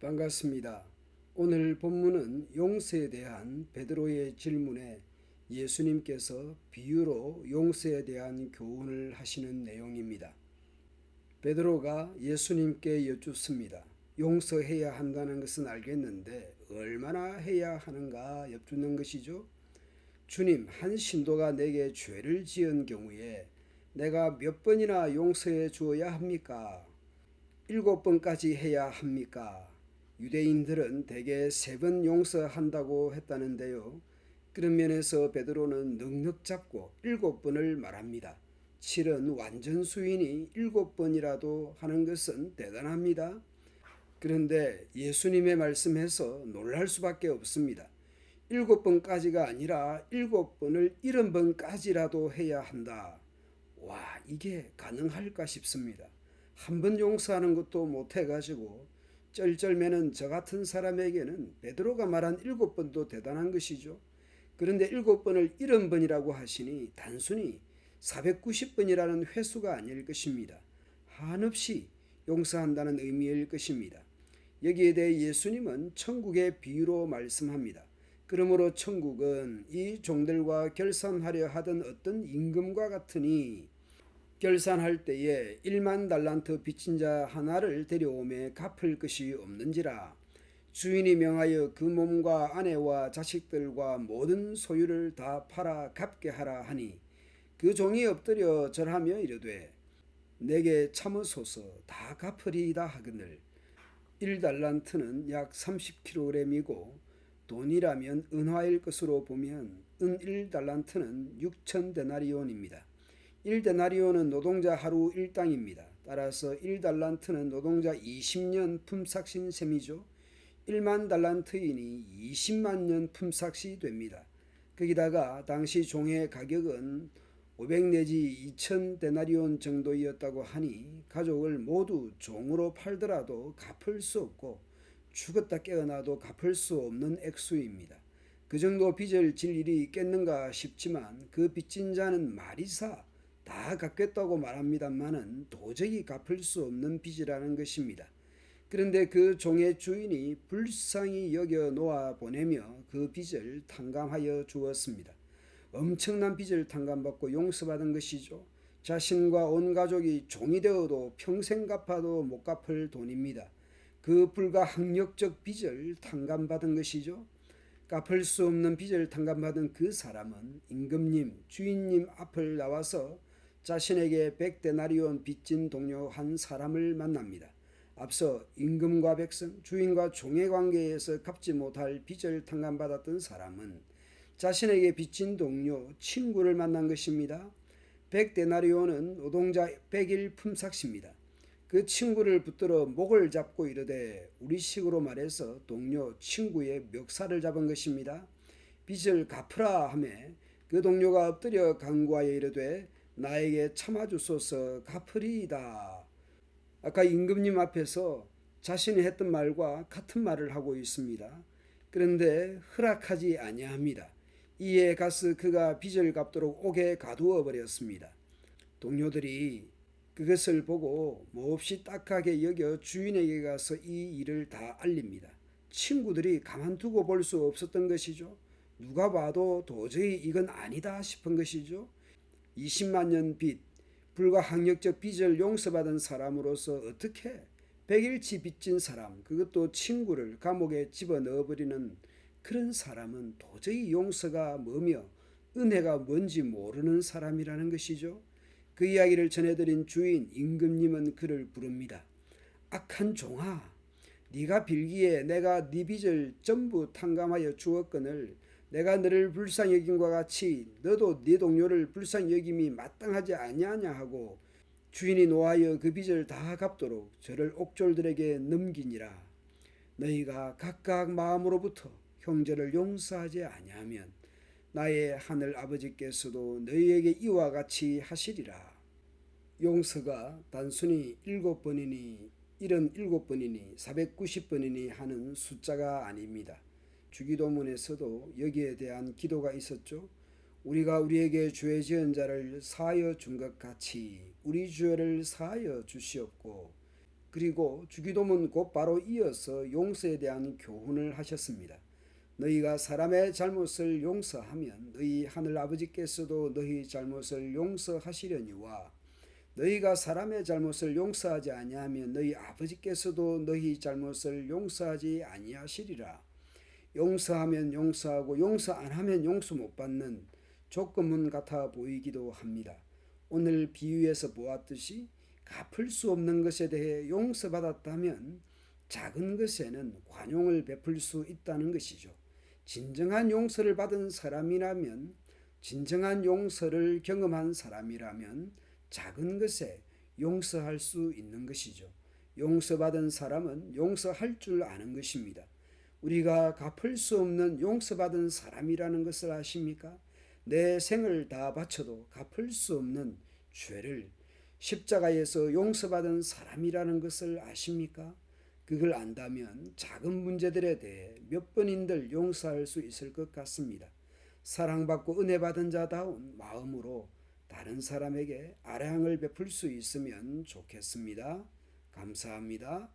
반갑습니다. 오늘 본문은 용서에 대한 베드로의 질문에 예수님께서 비유로 용서에 대한 교훈을 하시는 내용입니다. 베드로가 예수님께 여쭙습니다. 용서해야 한다는 것은 알겠는데 얼마나 해야 하는가 여쭙는 것이죠. 주님, 한 신도가 내게 죄를 지은 경우에 내가 몇 번이나 용서해 주어야 합니까? 7번까지 해야 합니까? 유대인들은 대개 3번 용서한다고 했다는데요. 그런 면에서 베드로는 넉넉 잡고 7번을 말합니다. 실은 완전 수인이 7번이라도 하는 것은 대단합니다. 그런데 예수님의 말씀에서 놀랄 수밖에 없습니다. 7번까지가 아니라 7번을 70번까지라도 해야 한다. 와, 이게 가능할까 싶습니다. 한 번 용서하는 것도 못해가지고 쩔쩔매는 저 같은 사람에게는 베드로가 말한 7번도 대단한 것이죠. 그런데 7번을 70번이라고 하시니 단순히 490번이라는 횟수가 아닐 것입니다. 한없이 용서한다는 의미일 것입니다. 여기에 대해 예수님은 천국의 비유로 말씀합니다. 그러므로 천국은 이 종들과 결산하려 하던 어떤 임금과 같으니 결산할 때에 1만 달란트 빚진 자 하나를 데려오매 갚을 것이 없는지라. 주인이 명하여 그 몸과 아내와 자식들과 모든 소유를 다 팔아 갚게 하라 하니 그 종이 엎드려 절하며 이르되 내게 참으소서 다 갚으리이다 하거늘. 1달란트는 약 30kg이고 돈이라면 은화일 것으로 보면 은 1달란트는 6,000데나리온입니다. 1데나리온은 노동자 하루 일당입니다. 따라서 1달란트는 노동자 20년 품삯인 셈이죠. 1만 달란트이니 20만 년 품삯이 됩니다. 거기다가 당시 종의 가격은 500 내지 2000 데나리온 정도였다고 하니 가족을 모두 종으로 팔더라도 갚을 수 없고 죽었다 깨어나도 갚을 수 없는 액수입니다. 그 정도 빚을 질 일이 있겠는가 싶지만 그 빚진 자는 말이사 다 갚겠다고 말합니다만은 도저히 갚을 수 없는 빚이라는 것입니다. 그런데 그 종의 주인이 불쌍히 여겨 놓아 보내며 그 빚을 탕감하여 주었습니다. 엄청난 빚을 탕감받고 용서받은 것이죠. 자신과 온 가족이 종이 되어도 평생 갚아도 못 갚을 돈입니다. 그 불가항력적 빚을 탕감받은 것이죠. 갚을 수 없는 빚을 탕감받은 그 사람은 임금님, 주인님 앞을 나와서 자신에게 100데나리온 빚진 동료 한 사람을 만납니다. 앞서 임금과 백성, 주인과 종의 관계에서 갚지 못할 빚을 탕감받았던 사람은 자신에게 빚진 동료, 친구를 만난 것입니다. 100데나리온은 노동자 100일 품삯입니다. 그 친구를 붙들어 목을 잡고 이르되 우리식으로 말해서 동료, 친구의 멱살을 잡은 것입니다. 빚을 갚으라 하매 그 동료가 엎드려 간구하여 이르되 나에게 참아주소서 갚으리이다. 아까 임금님 앞에서 자신이 했던 말과 같은 말을 하고 있습니다. 그런데 허락하지 아니합니다. 이에 가서 그가 빚을 갚도록 옥에 가두어 버렸습니다. 동료들이 그것을 보고 몹시 딱하게 여겨 주인에게 가서 이 일을 다 알립니다. 친구들이 가만두고 볼 수 없었던 것이죠. 누가 봐도 도저히 이건 아니다 싶은 것이죠. 20만 년 빚, 불가항력적 빚을 용서받은 사람으로서 어떻게 100일치 빚진 사람, 그것도 친구를 감옥에 집어넣어버리는 그런 사람은 도저히 용서가 뭐며 은혜가 뭔지 모르는 사람이라는 것이죠. 그 이야기를 전해드린 주인 임금님은 그를 부릅니다. 악한 종아, 네가 빌기에 내가 네 빚을 전부 탕감하여 주었거늘 내가 너를 불쌍히 여김과 같이 너도 네 동료를 불쌍히 여김이 마땅하지 아니하냐 하고 주인이 노하여 그 빚을 다 갚도록 저를 옥졸들에게 넘기니라. 너희가 각각 마음으로부터 형제를 용서하지 아니하면 나의 하늘 아버지께서도 너희에게 이와 같이 하시리라. 용서가 단순히 7번이니 77번이니 490번이니 하는 숫자가 아닙니다. 주기도문에서도 여기에 대한 기도가 있었죠. 우리가 우리에게 죄 지은 자를 사하여 준 것 같이 우리 죄를 사하여 주시옵고 그리고 주기도문 곧바로 이어서 용서에 대한 교훈을 하셨습니다. 너희가 사람의 잘못을 용서하면 너희 하늘 아버지께서도 너희 잘못을 용서하시려니와 너희가 사람의 잘못을 용서하지 아니하면 너희 아버지께서도 너희 잘못을 용서하지 아니하시리라. 용서하면 용서하고 용서 안 하면 용서 못 받는 조건문 같아 보이기도 합니다. 오늘 비유에서 보았듯이 갚을 수 없는 것에 대해 용서받았다면 작은 것에는 관용을 베풀 수 있다는 것이죠. 진정한 용서를 받은 사람이라면, 진정한 용서를 경험한 사람이라면 작은 것에 용서할 수 있는 것이죠. 용서받은 사람은 용서할 줄 아는 것입니다. 우리가 갚을 수 없는 용서받은 사람이라는 것을 아십니까? 내 생을 다 바쳐도 갚을 수 없는 죄를 십자가에서 용서받은 사람이라는 것을 아십니까? 그걸 안다면 작은 문제들에 대해 몇 번인들 용서할 수 있을 것 같습니다. 사랑받고 은혜받은 자다운 마음으로 다른 사람에게 아량을 베풀 수 있으면 좋겠습니다. 감사합니다.